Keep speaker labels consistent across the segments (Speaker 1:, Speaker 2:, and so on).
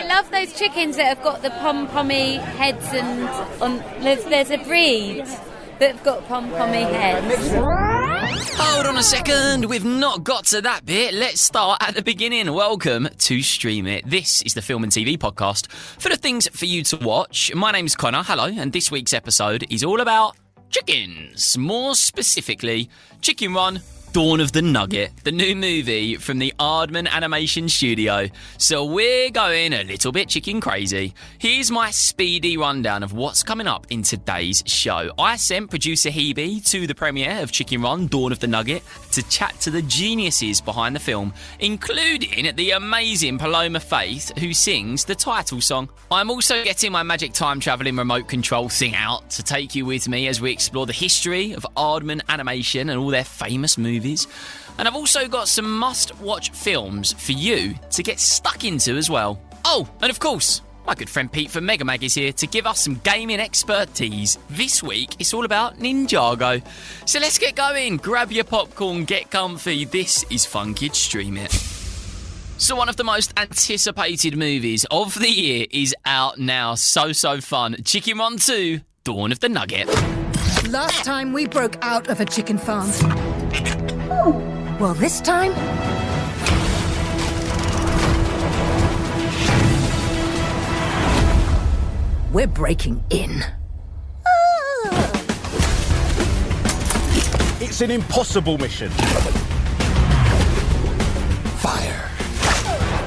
Speaker 1: love those chickens that have got the pom-pommy heads and there's a breed that have got pom-pommy heads.
Speaker 2: Hold on a second, we've not got to that bit. Let's start at the beginning. Welcome to Stream It. This is the film and TV podcast full of things for you to watch. My name's Conor, hello, and this week's episode is all about chickens. More specifically, Chicken Run, Dawn of the Nugget, the new movie from the Aardman Animation studio. So we're going a little bit chicken crazy. Here's my speedy rundown of what's coming up in today's show. I sent producer Hebe to the premiere of Chicken Run, Dawn of the Nugget to chat to the geniuses behind the film, including the amazing Paloma Faith, who sings the title song. I'm also getting my magic time travelling remote control thing out to take you with me as we explore the history of Aardman Animation and all their famous movies. And I've also got some must-watch films for you to get stuck into as well. Oh, and of course, my good friend Pete from Mega Mag is here to give us some gaming expertise. This week, it's all about Ninjago. So let's get going. Grab your popcorn, get comfy. This is Fun Kids Stream It. So one of the most anticipated movies of the year is out now. So fun. Chicken Run 2, Dawn of the Nugget.
Speaker 3: Last time we broke out of a chicken farm. Well, this time... we're breaking in.
Speaker 4: It's an impossible mission. Fire.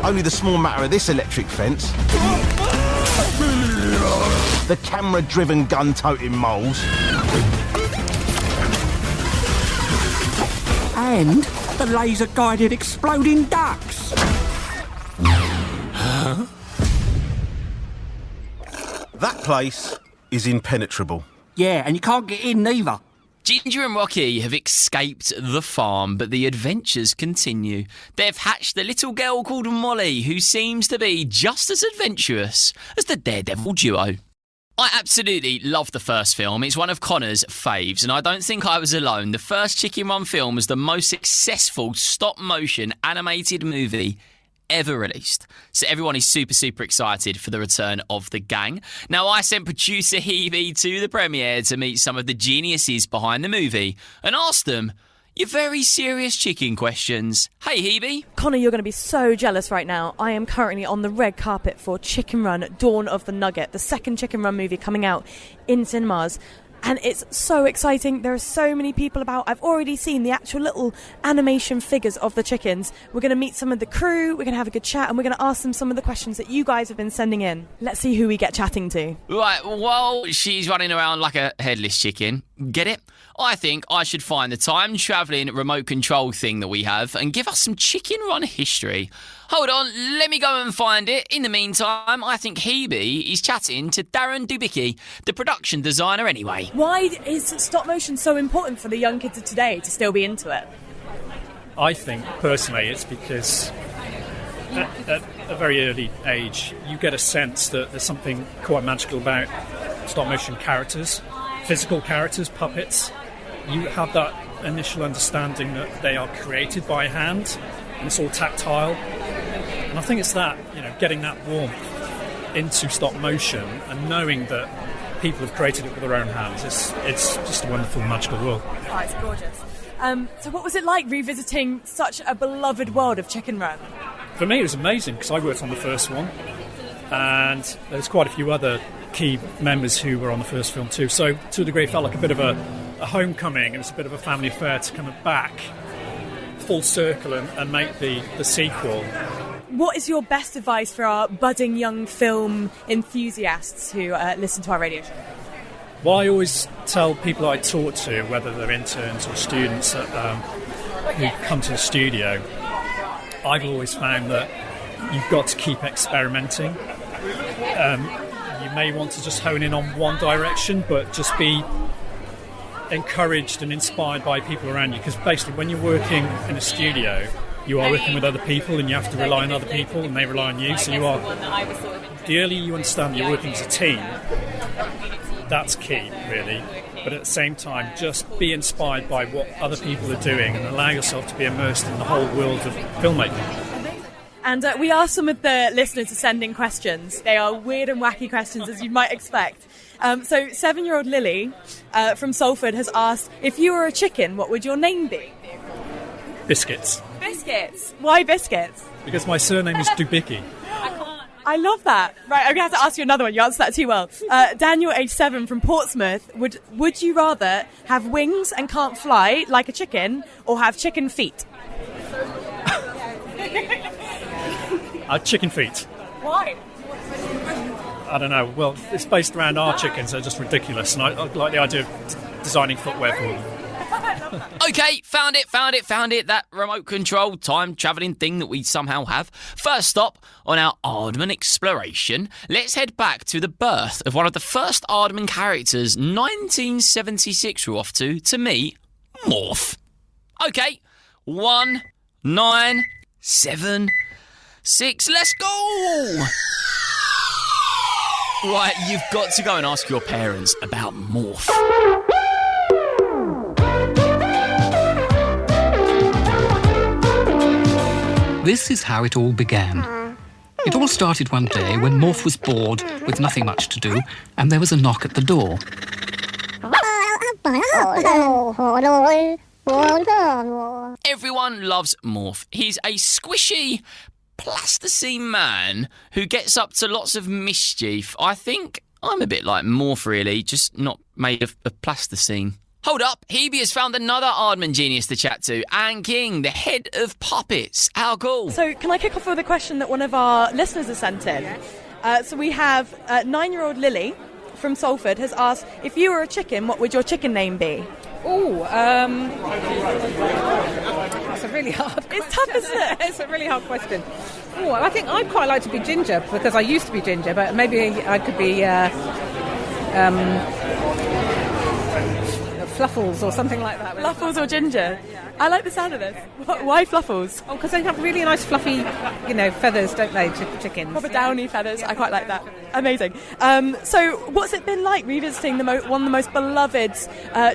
Speaker 4: Only the small matter of this electric fence. The camera-driven gun-toting moles.
Speaker 5: And the laser-guided exploding ducks.
Speaker 4: Huh? That place is impenetrable.
Speaker 5: Yeah, and you can't get in neither.
Speaker 2: Ginger and Rocky have escaped the farm, but the adventures continue. They've hatched a little girl called Molly, who seems to be just as adventurous as the Daredevil duo. I absolutely love the first film. It's one of Conor's faves, and I don't think I was alone. The first Chicken Run film was the most successful stop-motion animated movie ever released. So everyone is super excited for the return of the gang. Now, I sent producer Hebe to the premiere to meet some of the geniuses behind the movie and asked them your very serious chicken questions. Hey, Hebe.
Speaker 6: Conor, you're going to be so jealous right now. I am currently on the red carpet for Chicken Run, Dawn of the Nugget, the second Chicken Run movie coming out in cinemas. And it's so exciting. There are so many people about. I've already seen the actual little animation figures of the chickens. We're going to meet some of the crew, we're going to have a good chat, and we're going to ask them some of the questions that you guys have been sending in. Let's see who we get chatting to.
Speaker 2: Right, while she's running around like a headless chicken, get it? I think I should find the time-travelling remote control thing that we have and give us some Chicken Run history. Hold on, let me go and find it. In the meantime, I think Hebe is chatting to Darren Dubicki, the production designer anyway.
Speaker 6: Why is stop motion so important for the young kids of today to still be into it?
Speaker 7: I think, personally, it's because at a very early age, you get a sense that there's something quite magical about stop motion characters, physical characters, puppets. You have that initial understanding that they are created by hand, and it's all tactile. And I think it's that, getting that warmth into stop motion and knowing that people have created it with their own hands. It's just a wonderful, magical world.
Speaker 6: Oh, it's gorgeous. So what was it like revisiting such a beloved world of Chicken Run?
Speaker 7: For me, it was amazing because I worked on the first one, and there's quite a few other key members who were on the first film too. So to a degree, it felt like a bit of a homecoming. It was a bit of a family affair to come back full circle and make the sequel.
Speaker 6: What is your best advice for our budding young film enthusiasts who listen to our radio show?
Speaker 7: Well, I always tell people I talk to, whether they're interns or students who come to the studio, I've always found that you've got to keep experimenting. You may want to just hone in on one direction, but just be encouraged and inspired by people around you, because basically when you're working in a studio, you are working with other people and you have to rely on other people and they rely on you. So the earlier you understand that you're working as a team, that's key, really. But at the same time, just be inspired by what other people are doing and allow yourself to be immersed in the whole world of filmmaking.
Speaker 6: And we asked some of the listeners to send in questions. They are weird and wacky questions, as you might expect. So 7-year-old Lily from Salford has asked, if you were a chicken, what would your name be?
Speaker 7: Biscuits.
Speaker 6: Biscuits. Why biscuits?
Speaker 7: Because my surname is Dubicki.
Speaker 6: I love that. Right, I'm going to have to ask you another one. You answered that too well. Daniel, age 7, from Portsmouth. Would you rather have wings and can't fly like a chicken, or have chicken feet?
Speaker 7: Chicken feet.
Speaker 6: Why?
Speaker 7: I don't know. Well, it's based around our chickens. They're just ridiculous. And I like the idea of designing footwear for them.
Speaker 2: Okay, found it. That remote control time travelling thing that we somehow have. First stop on our Aardman exploration. Let's head back to the birth of one of the first Aardman characters, 1976 we're off to meet Morph. Okay, 1, 9, 7, 6, let's go! Right, you've got to go and ask your parents about Morph.
Speaker 8: This is how it all began. It all started one day when Morph was bored with nothing much to do, and there was a knock at the door.
Speaker 2: Everyone loves Morph. He's a squishy plasticine man who gets up to lots of mischief. I think I'm a bit like Morph, really, just not made of plasticine. Hold up, Hebe has found another Aardman genius to chat to, Anne King, the head of puppets. How cool.
Speaker 6: So can I kick off with a question that one of our listeners has sent in? So we have 9-year-old Lily from Salford has asked, if you were a chicken, what would your chicken name be?
Speaker 9: That's a really hard question.
Speaker 6: It's tough, isn't it?
Speaker 9: It's a really hard question. Oh, I think I'd quite like to be Ginger, because I used to be Ginger, but maybe I could be Fluffles or something like that.
Speaker 6: Fluffles or Ginger? I like the sound of this. Why Fluffles?
Speaker 9: Oh, because they have really nice fluffy, feathers, don't they, chickens?
Speaker 6: Proper downy feathers. I quite like that. Amazing. So what's it been like revisiting one of the most beloved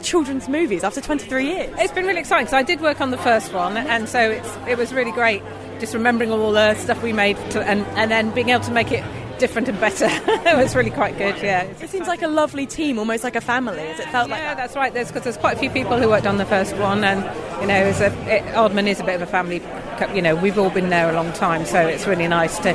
Speaker 6: children's movies after 23 years?
Speaker 9: It's been really exciting. So I did work on the first one, and so it was really great just remembering all the stuff we made and then being able to make it different and better. It was really quite good, yeah.
Speaker 6: It seems like a lovely team, almost like a family. Has it felt like that?
Speaker 9: Yeah, that's right. Because there's quite a few people who worked on the first one, and Aardman is a bit of a family. We've all been there a long time, so it's really nice to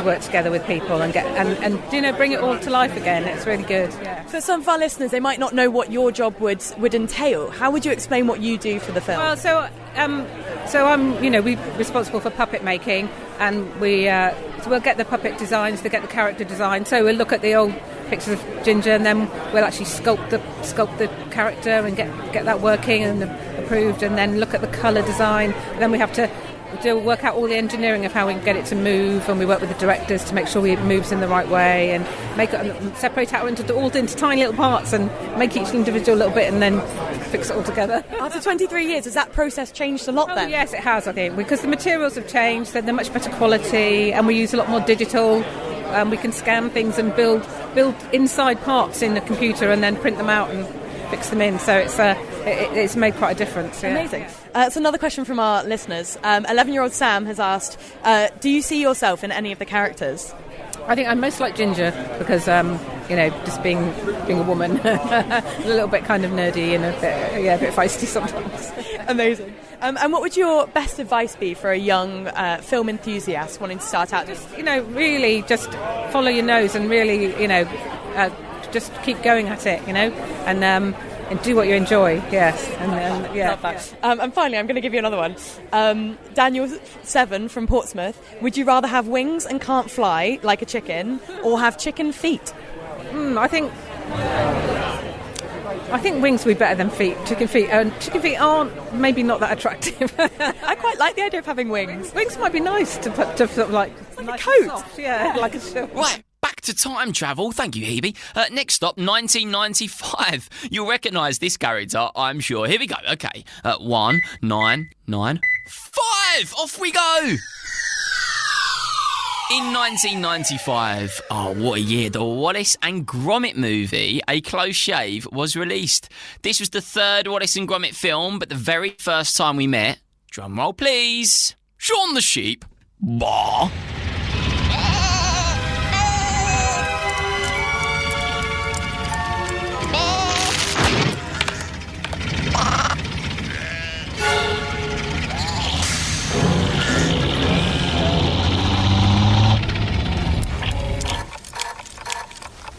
Speaker 9: work together with people and get and bring it all to life again. It's really good. Yeah.
Speaker 6: For some of our listeners, they might not know what your job would entail. How would you explain what you do for the film?
Speaker 9: Well, so I'm we're responsible for puppet making, and we'll get the puppet designs to get the character design. So we'll look at the old pictures of Ginger, and then we'll actually sculpt the character and get that working and approved, and then look at the colour design. And then we have to work out all the engineering of how we can get it to move, and we work with the directors to make sure it moves in the right way, and separate out into tiny little parts and make each individual little bit, and then fix it all together.
Speaker 6: After 23 years, has that process changed a lot then?
Speaker 9: Yes, it has, I think, because the materials have changed, they're much better quality, and we use a lot more digital. We can scan things and build inside parts in the computer and then print them out and fix them in, so it's made quite a difference. Yeah.
Speaker 6: Amazing. So another question from our listeners. 11-year-old Sam has asked, do you see yourself in any of the characters?
Speaker 9: I think I'm most like Ginger because, just being a woman, a little bit kind of nerdy and a bit feisty sometimes.
Speaker 6: Amazing. And what would your best advice be for a young film enthusiast wanting to start out?
Speaker 9: Just, really just follow your nose and really, just keep going at it, and do what you enjoy, yes. And yeah.
Speaker 6: Love that. And finally, I'm going to give you another one. Daniel, 7, from Portsmouth. Would you rather have wings and can't fly like a chicken, or have chicken feet?
Speaker 9: I think wings would be better than feet. Chicken feet aren't maybe not that attractive.
Speaker 6: I quite like the idea of having wings.
Speaker 9: Wings might be nice to put to sort of like
Speaker 6: a coat.
Speaker 9: Soft, yeah, like a shirt.
Speaker 2: Right. Back to time travel. Thank you, Hebe. Next stop, 1995. You'll recognise this character, I'm sure. Here we go. Okay. 1, 9, 9, 5. Off we go. In 1995, what a year, the Wallace and Gromit movie, A Close Shave, was released. This was the third Wallace and Gromit film, but the very first time we met, drum roll please, Shaun the Sheep. Bah.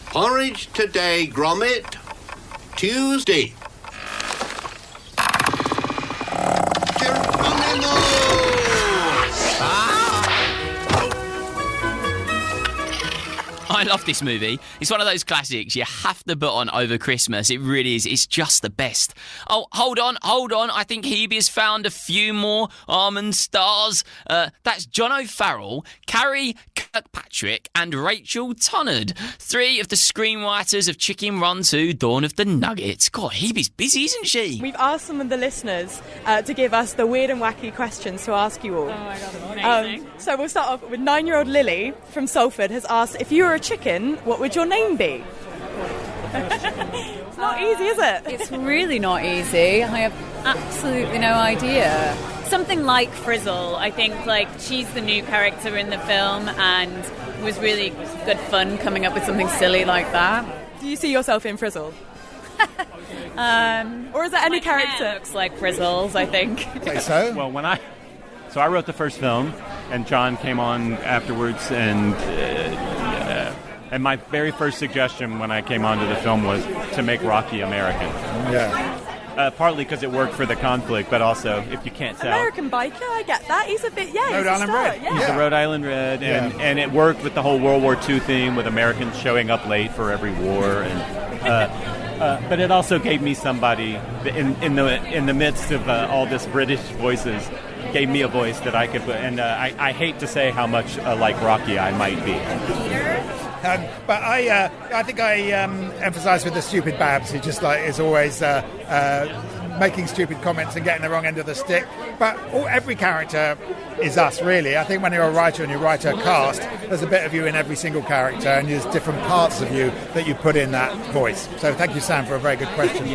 Speaker 10: Porridge today, Gromit. Tuesday.
Speaker 2: I love this movie. It's one of those classics you have to put on over Christmas. It really is. It's just the best. Oh, hold on. I think Hebe has found a few more Aardman stars. That's John O'Farrell, Carrie Kirkpatrick and Rachel Tonnard. 3 of the screenwriters of Chicken Run 2, Dawn of the Nugget. God, Hebe's busy, isn't she?
Speaker 6: We've asked some of the listeners to give us the weird and wacky questions to ask you all.
Speaker 1: Oh my God, amazing.
Speaker 6: So we'll start off with 9-year-old Lily from Salford has asked, if you were a chicken, what would your name be? It's not easy, is it?
Speaker 1: It's really not easy. I have absolutely no idea. Something like Frizzle. I think like she's the new character in the film, and it was really good fun coming up with something silly like that.
Speaker 6: Do you see yourself in Frizzle? Or is there any character?
Speaker 1: Looks like Frizzles, I think.
Speaker 11: Say so?
Speaker 12: Well, I wrote the first film, and John came on afterwards, and my very first suggestion when I came onto the film was to make Rocky American.
Speaker 11: Yeah.
Speaker 12: Partly because it worked for the conflict, but also, if you can't tell,
Speaker 6: American biker, I get that. He's a bit,
Speaker 11: Rhode Island Red.
Speaker 6: Yeah.
Speaker 12: he's a Rhode Island Red, and it worked with the whole World War II theme, with Americans showing up late for every war, and but it also gave me somebody in the midst of all this British voices. Gave me a voice that I could put, and I hate to say how much like Rocky I might be.
Speaker 11: But I think I emphasise with the stupid Babs, who just like is always making stupid comments and getting the wrong end of the stick. But every character is us, really. I think when you're a writer and you write a cast, there's a bit of you in every single character, and there's different parts of you that you put in that voice. So thank you, Sam, for a very good question.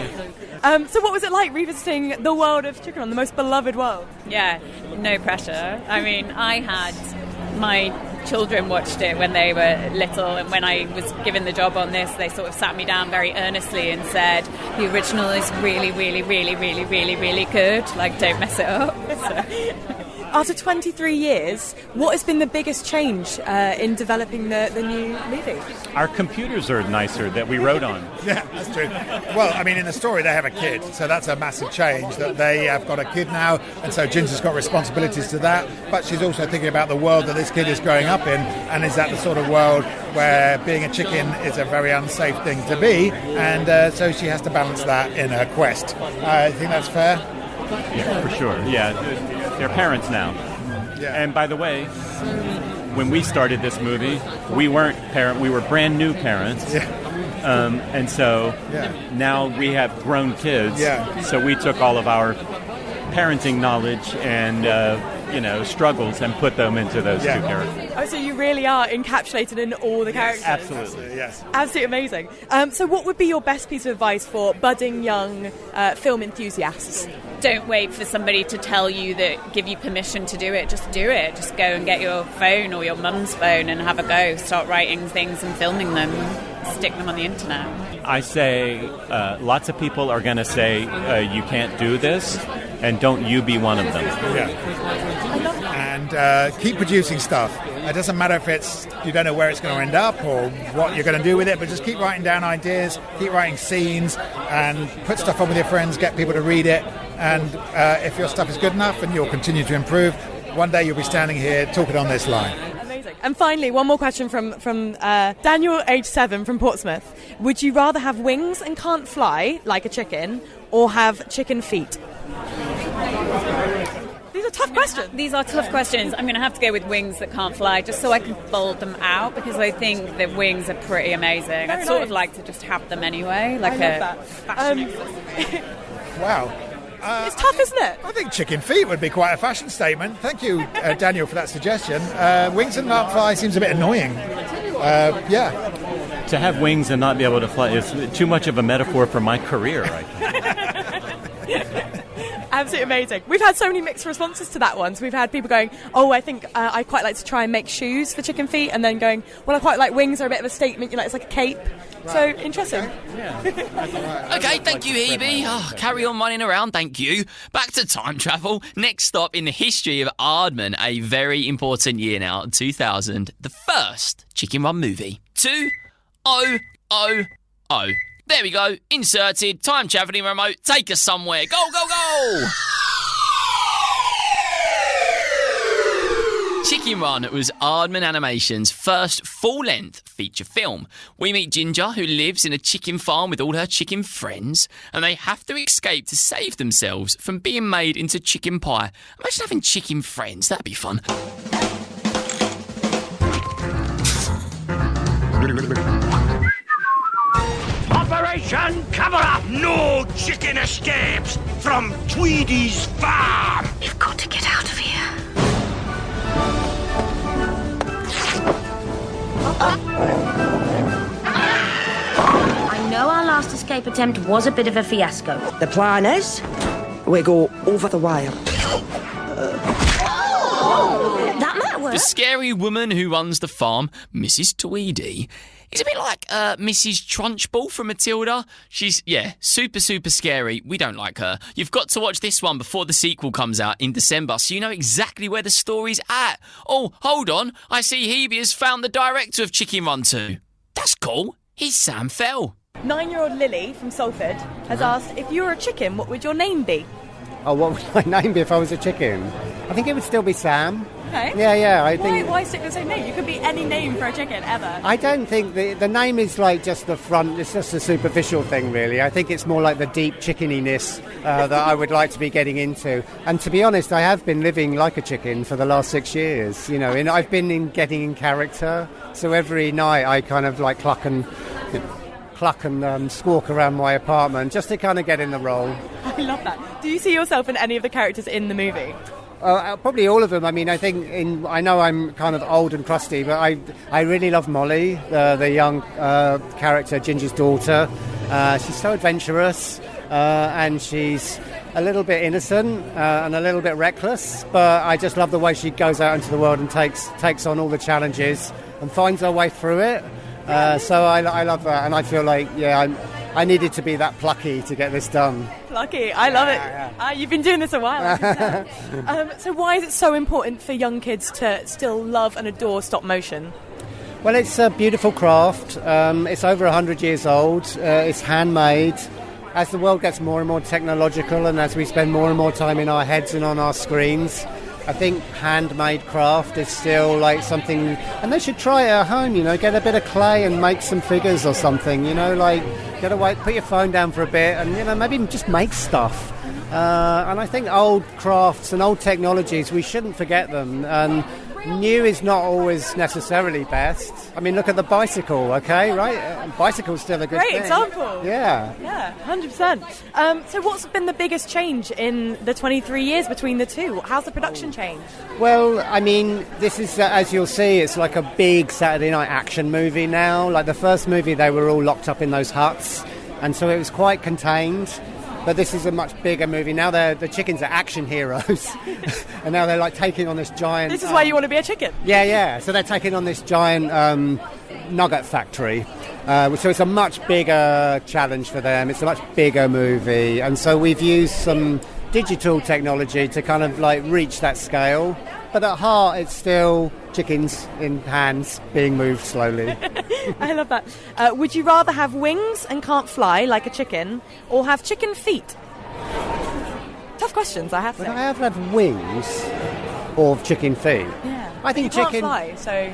Speaker 6: So what was it like revisiting the world of Chicken Run, the most beloved world?
Speaker 1: Yeah, no pressure. I mean, I had my children watched it when they were little, and when I was given the job on this, they sort of sat me down very earnestly and said, the original is really, really, really, really, really, really good. Like, don't mess it up. So.
Speaker 6: After 23 years, what has been the biggest change in developing the new movie?
Speaker 12: Our computers are nicer that we wrote on.
Speaker 11: Yeah, that's true. Well, I mean, in the story, they have a kid, so that's a massive change, that they have got a kid now, and so Ginger's got responsibilities to that, but she's also thinking about the world that this kid is growing up in, and is that the sort of world where being a chicken is a very unsafe thing to be, and so she has to balance that in her quest. I think that's fair.
Speaker 12: Yeah, for sure. Yeah, they're parents now.
Speaker 11: Yeah.
Speaker 12: And by the way, when we started this movie, we weren't we were brand new parents.
Speaker 11: Yeah.
Speaker 12: And so now we have grown kids.
Speaker 11: Yeah.
Speaker 12: So we took all of our parenting knowledge and struggles and put them into those two characters.
Speaker 6: Oh, so you really are encapsulated in all the characters.
Speaker 12: Absolutely,
Speaker 11: yes.
Speaker 6: Absolutely amazing. So what would be your best piece of advice for budding young film enthusiasts?
Speaker 1: Don't wait for somebody to tell you that, give you permission to do it. Just do it. Just go and get your phone or your mum's phone and have a go. Start writing things and filming them. Stick them on the internet.
Speaker 12: I say lots of people are going to say you can't do this, and don't you be one of them.
Speaker 11: Yeah. And keep producing stuff. It doesn't matter if it's you don't know where it's going to end up or what you're going to do with it, but just keep writing down ideas, keep writing scenes, and put stuff on with your friends, get people to read it. And if your stuff is good enough and you'll continue to improve, one day you'll be standing here talking on this line.
Speaker 6: Amazing. And finally, one more question from Daniel, age 7, from Portsmouth. Would you rather have wings and can't fly, like a chicken, or have chicken feet? These are tough questions.
Speaker 1: These are tough questions. I'm going to have to go with wings that can't fly, just so I can fold them out, because I think the wings are pretty amazing. I'd sort of like to just have them anyway, like fashion accessory.
Speaker 11: Wow.
Speaker 6: It's tough, isn't it?
Speaker 11: I think chicken feet would be quite a fashion statement. Thank you, Daniel, for that suggestion. Wings and not fly seems a bit annoying.
Speaker 12: To have wings and not be able to fly is too much of a metaphor for my career, I think.
Speaker 6: Absolutely amazing. We've had so many mixed responses to that one. So we've had people going, oh, I think I quite like to try and make shoes for chicken feet, and then going, well, I quite like wings are a bit of a statement, it's like a cape. Right. So interesting.
Speaker 2: Okay, thank you, Hebe. Oh, carry on running around, thank you. Back to time travel. Next stop in the history of Aardman, a very important year now, 2000, the first Chicken Run movie. 2000. There we go, inserted, time travelling remote, take us somewhere. Go, go, go! Chicken Run was Aardman Animation's first full-length feature film. We meet Ginger, who lives in a chicken farm with all her chicken friends, and they have to escape to save themselves from being made into chicken pie. Imagine having chicken friends, that'd be fun.
Speaker 13: Operation Cover Up! No chicken escapes from Tweedy's farm!
Speaker 14: You've got to get out of here.
Speaker 15: I know our last escape attempt was a bit of a fiasco.
Speaker 16: The plan is, we go over the wire.
Speaker 15: That might work.
Speaker 2: The scary woman who runs the farm, Mrs. Tweedy, is a bit like Mrs. Trunchbull from Matilda. She's, super, super scary. We don't like her. You've got to watch this one before the sequel comes out in December, so you know exactly where the story's at. Oh, hold on. I see Hebe has found the director of Chicken Run 2. That's cool. He's Sam Fell.
Speaker 6: 9-year-old Lily from Salford has asked, if you were a chicken, what would your name be?
Speaker 17: Oh, what would my name be if I was a chicken? I think it would still be Sam.
Speaker 6: Okay.
Speaker 17: Yeah.
Speaker 6: Why stick with the same name? You could be any name for a chicken, ever.
Speaker 17: I don't think the name is like just the front, it's just a superficial thing, really. I think it's more like the deep chickeniness that I would like to be getting into. And to be honest, I have been living like a chicken for the last 6 years, and I've been getting in character. So every night I kind of like cluck and squawk around my apartment just to kind of get in the role.
Speaker 6: I love that. Do you see yourself in any of the characters in the movie?
Speaker 17: Probably all of them. I mean, I know I'm kind of old and crusty, but I really love Molly, the young character, Ginger's daughter. She's so adventurous, and she's a little bit innocent and a little bit reckless, but I just love the way she goes out into the world and takes on all the challenges and finds her way through it. So I love that, and I feel like, I needed to be that plucky to get this done.
Speaker 6: Plucky, I love it. You've been doing this a while. So why is it so important for young kids to still love and adore stop motion?
Speaker 17: Well, it's a beautiful craft. It's over 100 years old. It's handmade. As the world gets more and more technological, and as we spend more and more time in our heads and on our screens, I think handmade craft is still like something, and they should try it at home, get a bit of clay and make some figures or something, get away, put your phone down for a bit and, maybe just make stuff. And I think old crafts and old technologies, we shouldn't forget them. And new is not always necessarily best. I mean, look at the bicycle, okay, right? Bicycle's still a good thing.
Speaker 6: Great example.
Speaker 17: Yeah.
Speaker 6: Yeah, 100%. So what's been the biggest change in the 23 years between the two? How's the production changed?
Speaker 17: Well, I mean, this is, as you'll see, it's like a big Saturday night action movie now. Like the first movie, they were all locked up in those huts, and so it was quite contained. But this is a much bigger movie. Now the chickens are action heroes. And now they're like taking on this giant...
Speaker 6: This is why you want to be a chicken.
Speaker 17: Yeah. So they're taking on this giant Nugget factory. So it's a much bigger challenge for them. It's a much bigger movie. And so we've used some digital technology to kind of like reach that scale. But at heart, it's still chickens in hands being moved slowly.
Speaker 6: I love that. Would you rather have wings and can't fly like a chicken, or have chicken feet? Tough questions, I have to say.
Speaker 17: Would I have wings or chicken feet?
Speaker 6: Yeah.
Speaker 17: I think
Speaker 6: you
Speaker 17: chicken...
Speaker 6: can't fly, so...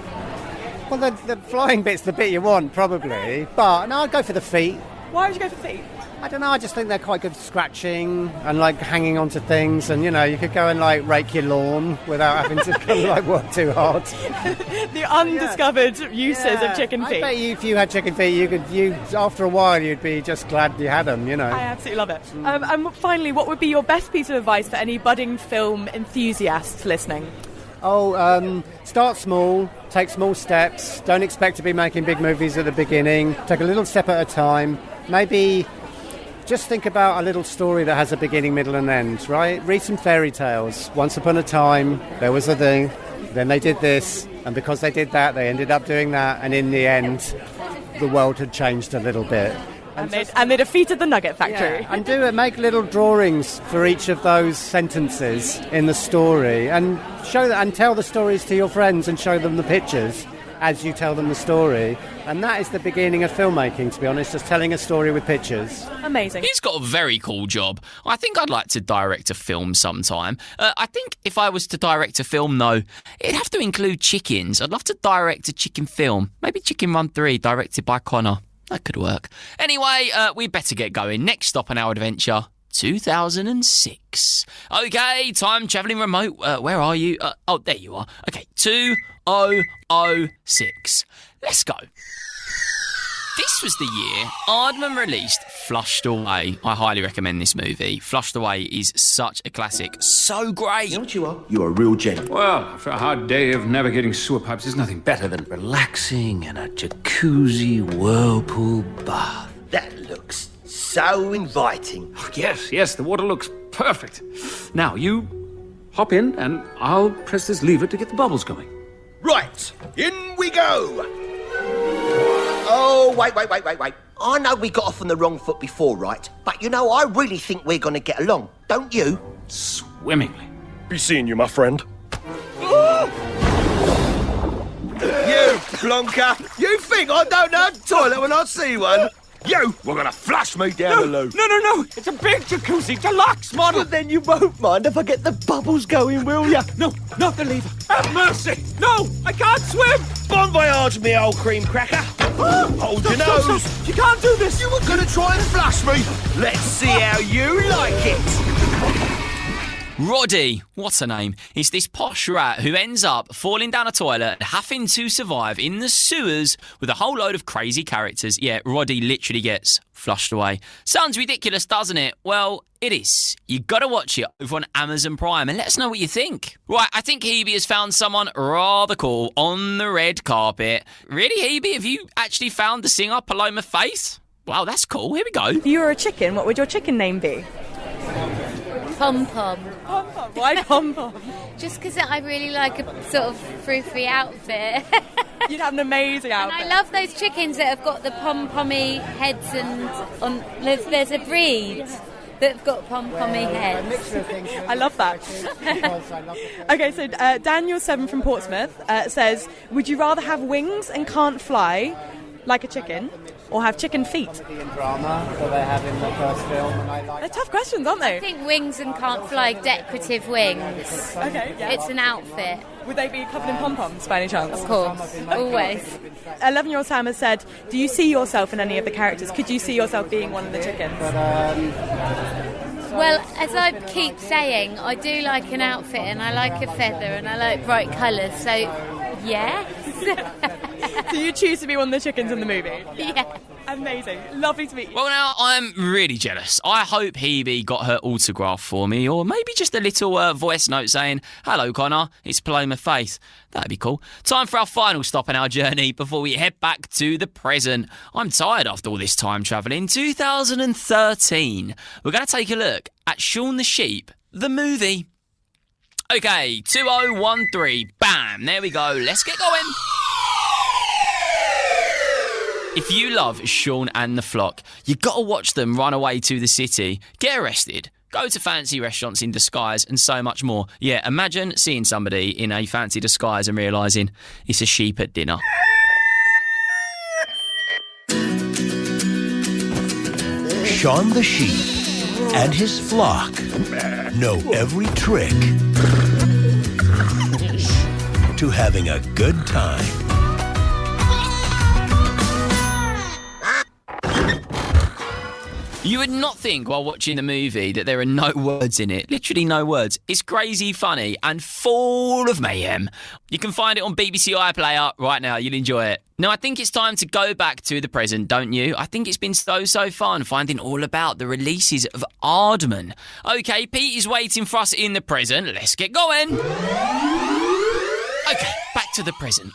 Speaker 17: Well, the flying bit's the bit you want, probably. But, no, I'd go for the feet.
Speaker 6: Why would you go for feet?
Speaker 17: I don't know, I just think they're quite good for scratching and, like, hanging onto things. And, you could go and, like, rake your lawn without having to kind of, like, work too hard.
Speaker 6: The undiscovered uses of chicken feet.
Speaker 17: I bet you, if you had chicken feet, after a while, you'd be just glad you had them, I
Speaker 6: absolutely love it. And finally, what would be your best piece of advice for any budding film enthusiasts listening?
Speaker 17: Start small, take small steps. Don't expect to be making big movies at the beginning. Take a little step at a time. Maybe just think about a little story that has a beginning, middle and end, right? Read some fairy tales. Once upon a time, there was a thing, then they did this, and because they did that, they ended up doing that, and in the end, the world had changed a little bit.
Speaker 6: And they defeated the Nugget Factory.
Speaker 17: Yeah, and do it. Make little drawings for each of those sentences in the story, and show that, and tell the stories to your friends, and show them the pictures as you tell them the story. And that is the beginning of filmmaking, to be honest, just telling a story with pictures.
Speaker 6: Amazing.
Speaker 2: He's got a very cool job. I think I'd like to direct a film sometime. I think if I was to direct a film, though, it'd have to include chickens. I'd love to direct a chicken film. Maybe Chicken Run 3, directed by Conor. That could work. Anyway, we better get going. Next stop on our adventure, 2006. Okay, time travelling remote. Where are you? Oh, there you are. Okay, 2006. Let's go. This was the year Aardman released Flushed Away. I highly recommend this movie. Flushed Away is such a classic. So great.
Speaker 14: You know what you are? You're a real gent.
Speaker 18: Well, after a hard day of navigating sewer pipes, there's nothing better than relaxing in a jacuzzi whirlpool bath.
Speaker 14: That looks so inviting.
Speaker 18: Oh, yes, the water looks perfect. Now, you hop in and I'll press this lever to get the bubbles going.
Speaker 14: Right, in we go. Oh, wait. I know we got off on the wrong foot before, right? But, you know, I really think we're going to get along, don't you?
Speaker 18: Swimmingly.
Speaker 19: Be seeing you, my friend.
Speaker 14: You plonker! You think I don't know a toilet when I see one? You were going to flush me down the loo.
Speaker 18: No. It's a big jacuzzi deluxe model.
Speaker 14: But then you won't mind if I get the bubbles going, will ya?
Speaker 18: No, not the lever. Have mercy. No, I can't swim.
Speaker 14: Bon voyage, me old cream cracker. Hold your nose.
Speaker 18: Stop. You can't do this.
Speaker 14: You were going to try and flush me. Let's see how you like it.
Speaker 2: Roddy, what's her name, is this posh rat who ends up falling down a toilet and having to survive in the sewers with a whole load of crazy characters. Yeah, Roddy literally gets flushed away. Sounds ridiculous, doesn't it? Well, it is. You gotta watch it over on Amazon Prime and let us know what you think. Right, I think Hebe has found someone rather cool on the red carpet. Really, Hebe? Have you actually found the singer Paloma Faith? Wow, that's cool. Here we go.
Speaker 6: If you were a chicken, what would your chicken name be?
Speaker 20: Pom-pom.
Speaker 6: Pom-pom. Why pom-pom?
Speaker 20: Just because I really like a sort of frou-frou outfit.
Speaker 6: You'd have an amazing outfit.
Speaker 20: And I love those chickens that have got the pom-pommy heads and there's a breed that have got pom-pommy heads.
Speaker 6: I love that. Okay, so Daniel7 from Portsmouth says, would you rather have wings and can't fly like a chicken, or have chicken feet?
Speaker 17: Drama that they have in the first film, and I like.
Speaker 6: They're tough questions, aren't they?
Speaker 20: I think wings and can't fly, decorative wings.
Speaker 6: Okay, yeah.
Speaker 20: It's an outfit.
Speaker 6: Would they be covered in pom-poms by any chance?
Speaker 20: Of course, always.
Speaker 6: 11-year-old Sam has said, do you see yourself in any of the characters? Could you see yourself being one of the chickens?
Speaker 20: Well, as I keep saying, I do like an outfit and I like a feather and I like bright colours, so yes.
Speaker 6: So you choose to be one of the chickens in the movie?
Speaker 20: Yeah.
Speaker 6: Amazing. Lovely to meet you.
Speaker 2: Well, now, I'm really jealous. I hope Hebe got her autograph for me, or maybe just a little voice note saying, hello, Conor, it's Paloma Faith. That'd be cool. Time for our final stop in our journey before we head back to the present. I'm tired after all this time travelling. 2013. We're going to take a look at Shaun the Sheep, the movie. Okay, 2013. Bam. There we go. Let's get going. If you love Shaun and the Flock, you got to watch them run away to the city, get arrested, go to fancy restaurants in disguise, and so much more. Yeah, imagine seeing somebody in a fancy disguise and realising it's a sheep at dinner.
Speaker 21: Shaun the Sheep and his flock know every trick to having a good time.
Speaker 2: You would not think while watching the movie that there are no words in it. Literally no words. It's crazy funny and full of mayhem. You can find it on BBC iPlayer right now. You'll enjoy it. Now, I think it's time to go back to the present, don't you? I think it's been so fun finding all about the releases of Aardman. Okay, Pete is waiting for us in the present. Let's get going. Okay, back to the present.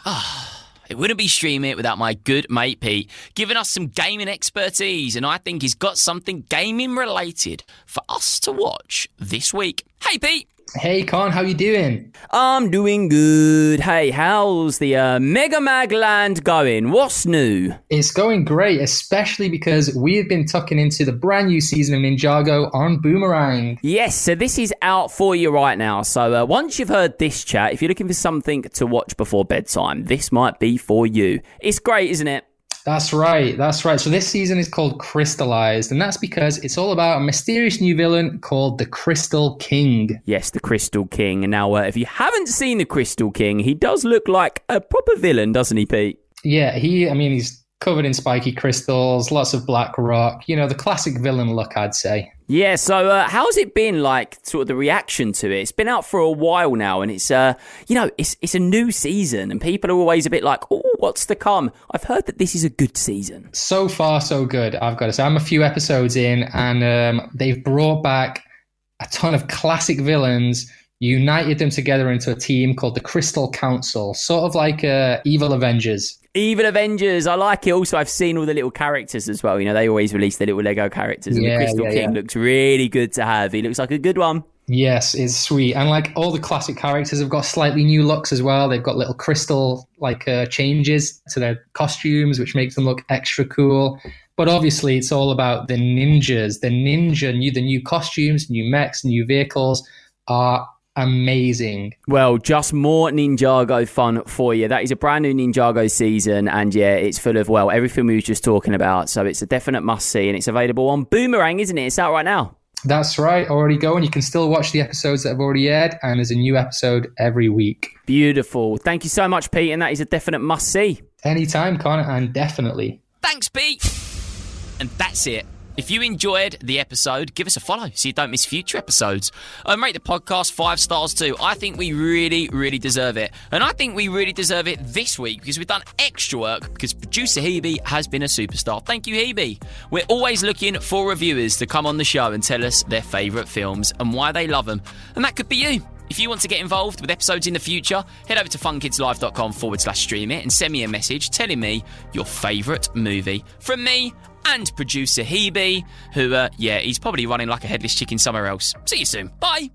Speaker 2: it wouldn't be Stream It without my good mate Pete, giving us some gaming expertise, and I think he's got something gaming related for us to watch this week. Hey Pete!
Speaker 19: Hey Con, how you doing?
Speaker 22: I'm doing good. Hey, how's the Mega Mag Land going? What's new?
Speaker 19: It's going great, especially because we've been tucking into the brand new season of Ninjago on Boomerang.
Speaker 22: Yes, so this is out for you right now. So once you've heard this chat, if you're looking for something to watch before bedtime, this might be for you. It's great, isn't it?
Speaker 19: That's right. So this season is called Crystallized, and that's because it's all about a mysterious new villain called the Crystal King.
Speaker 22: Yes, the Crystal King. And now, if you haven't seen the Crystal King, he does look like a proper villain, doesn't he, Pete?
Speaker 19: Yeah, he's covered in spiky crystals, lots of black rock, the classic villain look, I'd say.
Speaker 22: Yeah, so how's it been, like, sort of the reaction to it? It's been out for a while now, and it's, it's a new season, and people are always a bit like, oh, what's to come? I've heard that this is a good season.
Speaker 19: So far, so good, I've got to say. I'm a few episodes in, and they've brought back a ton of classic villains, united them together into a team called the Crystal Council, sort of like Evil Avengers.
Speaker 22: Evil Avengers, I like it. Also, I've seen all the little characters as well. They always release their little Lego characters. And the Crystal King looks really good to have. He looks like a good one.
Speaker 19: Yes, it's sweet. And like all the classic characters have got slightly new looks as well. They've got little crystal changes to their costumes, which makes them look extra cool. But obviously, it's all about the ninjas. The new costumes, new mechs, new vehicles are amazing.
Speaker 22: Well, just more Ninjago fun for you. That is a brand new Ninjago season, and yeah, it's full of, everything we were just talking about. So it's a definite must-see, and it's available on Boomerang, isn't it? It's out right now.
Speaker 19: That's right, already going. You can still watch the episodes that have already aired, and there's a new episode every week.
Speaker 22: Beautiful. Thank you so much, Pete, and that is a definite must-see.
Speaker 19: Anytime, Conor, and definitely.
Speaker 2: Thanks, Pete! And that's it. If you enjoyed the episode, give us a follow so you don't miss future episodes. Rate the podcast 5 stars too. I think we really, really deserve it. And I think we really deserve it this week because we've done extra work because producer Hebe has been a superstar. Thank you, Hebe. We're always looking for reviewers to come on the show and tell us their favourite films and why they love them. And that could be you. If you want to get involved with episodes in the future, head over to funkidslive.com/stream it and send me a message telling me your favourite movie. From me and producer Hebe, who, he's probably running like a headless chicken somewhere else. See you soon. Bye.